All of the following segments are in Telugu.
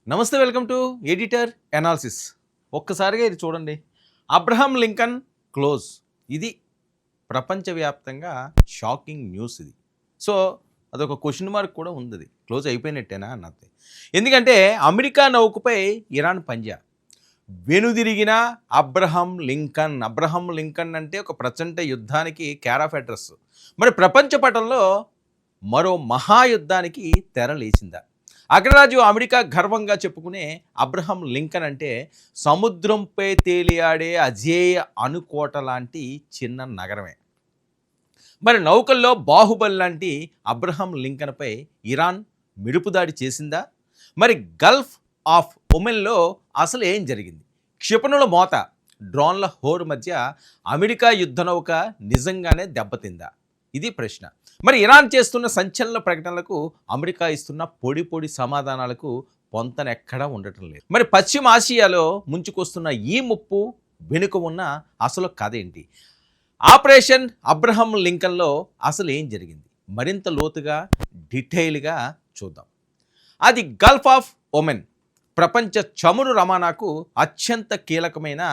నమస్తే, వెల్కమ్ టు ఎడిటర్ అనాలిసిస్. ఒక్కసారిగా ఇది చూడండి. Abraham Lincoln close. ఇది ప్రపంచవ్యాప్తంగా షాకింగ్ న్యూస్ ఇది. సో అదొక క్వశ్చన్ మార్క్ కూడా ఉంది. అది క్లోజ్ అయిపోయినట్టేనా అన్నది. ఎందుకంటే అమెరికా నౌకపై ఇరాన్ పంజా. వెనుదిరిగిన అబ్రహం లింకన్. అబ్రహం లింకన్ అంటే ఒక ప్రచండ యుద్ధానికి కేర్ ఆఫ్ అడ్రస్. మరి ప్రపంచ పటంలో మరో మహాయుద్ధానికి తెర లేచిందా? అగ్రరాజు అమెరికా గర్వంగా చెప్పుకునే అబ్రహం లింకన్ అంటే సముద్రంపై తేలియాడే అజేయ అనుకోట లాంటి చిన్న నగరమే. మరి నౌకల్లో బాహుబలి లాంటి అబ్రహం లింకన్పై ఇరాన్ మిడుపుదాడి చేసిందా? మరి గల్ఫ్ ఆఫ్ ఒమెన్లో అసలు ఏం జరిగింది? క్షిపణుల మోత, డ్రోన్ల హోరు మధ్య అమెరికా యుద్ధ నౌక నిజంగానే దెబ్బతిందా? ఇది ప్రశ్న. మరి ఇరాన్ చేస్తున్న సంచలన ప్రకటనలకు అమెరికా ఇస్తున్న పొడి పొడి సమాధానాలకు పొంతనెక్కడా ఉండటం లేదు. మరి పశ్చిమ ఆసియాలో ముంచుకొస్తున్న ఈ ముప్పు వెనుక ఉన్న అసలు కథ ఏంటి? ఆపరేషన్ అబ్రహం లింకన్లో అసలు ఏం జరిగింది? మరింత లోతుగా డీటెయిల్గా చూద్దాం. అది గల్ఫ్ ఆఫ్ ఒమెన్, ప్రపంచ చమురు రవాణాకు అత్యంత కీలకమైన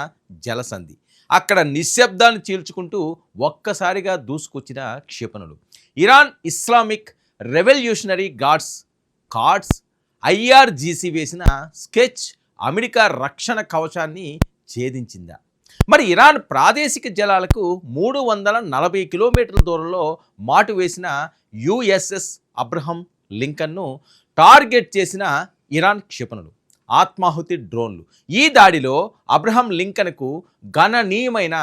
జలసంధి. అక్కడ నిశ్శబ్దాన్ని చీల్చుకుంటూ ఒక్కసారిగా దూసుకొచ్చిన క్షిపణులు. Iran Islamic revolutionary guards IRGC వేసిన స్కెచ్ అమెరికా రక్షణ కవచాన్ని ఛేదించిందా? మరి ఇరాన్ ప్రాదేశిక జలాలకు 340 కిలోమీటర్ల దూరంలో మాటు వేసిన యుఎస్ఎస్ అబ్రహం లింకన్ను టార్గెట్ చేసిన ఇరాన్ క్షిపణులు, ఆత్మాహుతి డ్రోన్లు. ఈ దాడిలో అబ్రహం లింకన్కు గణనీయమైన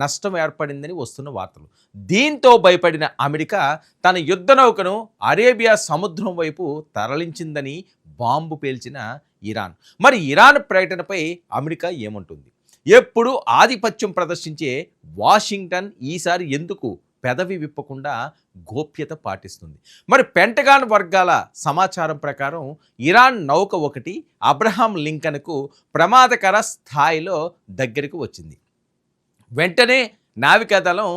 నష్టం ఏర్పడిందని వస్తున్న వార్తలు. దీంతో భయపడిన అమెరికా తన యుద్ధ నౌకను అరేబియా సముద్రం వైపు తరలించిందని బాంబు పేల్చిన ఇరాన్. మరి ఇరాన్ ప్రకటనపై అమెరికా ఏమంటుంది? ఎప్పుడు ఆధిపత్యం ప్రదర్శించే వాషింగ్టన్ ఈసారి ఎందుకు పెదవి విప్పకుండా గోప్యత పాటిస్తుంది? మరి పెంటగాన్ వర్గాల సమాచారం ప్రకారం ఇరాన్ నౌక ఒకటి అబ్రహం లింకన్కు ప్రమాదకర స్థాయిలో దగ్గరకు వచ్చింది. వెంటనే నావికాదళం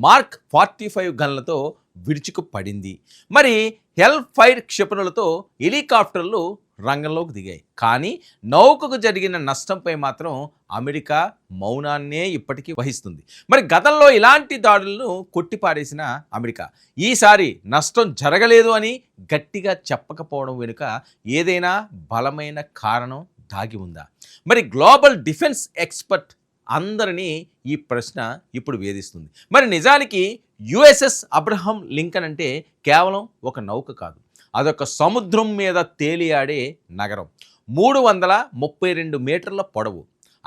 మార్క్ 45 గన్లతో విరుచుకు పడింది. మరి హెల్ ఫైర్ క్షిపణులతో హెలికాప్టర్లు రంగంలోకి దిగాయి. కానీ నౌకకు జరిగిన నష్టంపై మాత్రం అమెరికా మౌనాన్నే ఇప్పటికీ వహిస్తుంది. మరి గతంలో ఇలాంటి దాడులను కొట్టిపారేసిన అమెరికా ఈసారి నష్టం జరగలేదు అని గట్టిగా చెప్పకపోవడం వెనుక ఏదైనా బలమైన కారణం దాగి ఉందా? మరి గ్లోబల్ డిఫెన్స్ ఎక్స్పర్ట్ అందరినీ ఈ ప్రశ్న ఇప్పుడు వేధిస్తుంది. మరి నిజానికి యుఎస్ఎస్ అబ్రహం లింకన్ అంటే కేవలం ఒక నౌక కాదు, అదొక సముద్రం మీద తేలియాడే నగరం. 332 మీటర్ల పొడవు,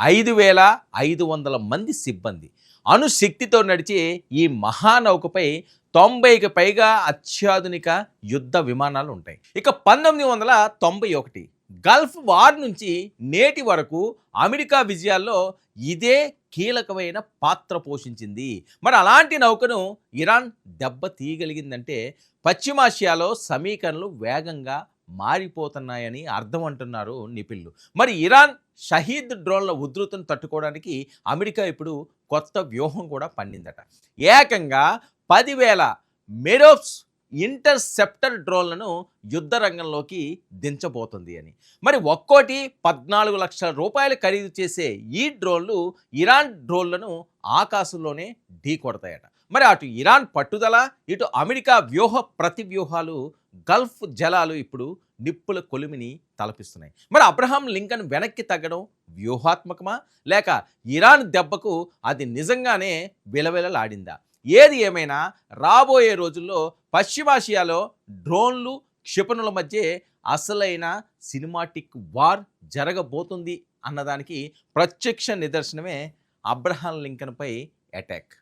5500 మంది సిబ్బంది, అణుశక్తితో నడిచే ఈ మహానౌకపై 90కి పైగా అత్యాధునిక యుద్ధ విమానాలు ఉంటాయి. ఇక 1991 గల్ఫ్ వార్ నుంచి నేటి వరకు అమెరికా విజయాల్లో ఇదే కీలకమైన పాత్ర పోషించింది. మరి అలాంటి నౌకను ఇరాన్ దెబ్బ తీయగలిగిందంటే పశ్చిమాసియాలో సమీకరణలు వేగంగా మారిపోతున్నాయని అర్థం అంటున్నారు నిపుణులు. మరి ఇరాన్ షహీద్ డ్రోన్ల ఉధృతిని తట్టుకోవడానికి అమెరికా ఇప్పుడు కొత్త వ్యూహం కూడా పండిందట. ఏకంగా 10,000 మెరోప్స్ ఇంటర్సెప్టర్ డ్రోన్లను యుద్ధ రంగంలోకి దించబోతుంది అని. మరి ఒక్కోటి 14 లక్షల రూపాయలు ఖరీదు చేసే ఈ డ్రోన్లు ఇరాన్ డ్రోన్లను ఆకాశంలోనే ఢీ కొడతాయట. మరి అటు ఇరాన్ పట్టుదల, ఇటు అమెరికా వ్యూహ ప్రతి వ్యూహాలు గల్ఫ్ జలాలు ఇప్పుడు నిప్పుల కొలిమిని తలపిస్తున్నాయి. మరి అబ్రహం లింకన్ వెనక్కి తగ్గడం వ్యూహాత్మకమా, లేక ఇరాన్ దెబ్బకు అది నిజంగానే విలవిలలాడిందా? ఏది ఏమైనా రాబోయే రోజుల్లో పశ్చిమాసియాలో డ్రోన్లు క్షిపణుల మధ్య అసలైన సినిమాటిక్ వార్ జరగబోతుంది అన్నదానికి ప్రత్యక్ష నిదర్శనమే అబ్రహం లింకన్పై అటాక్.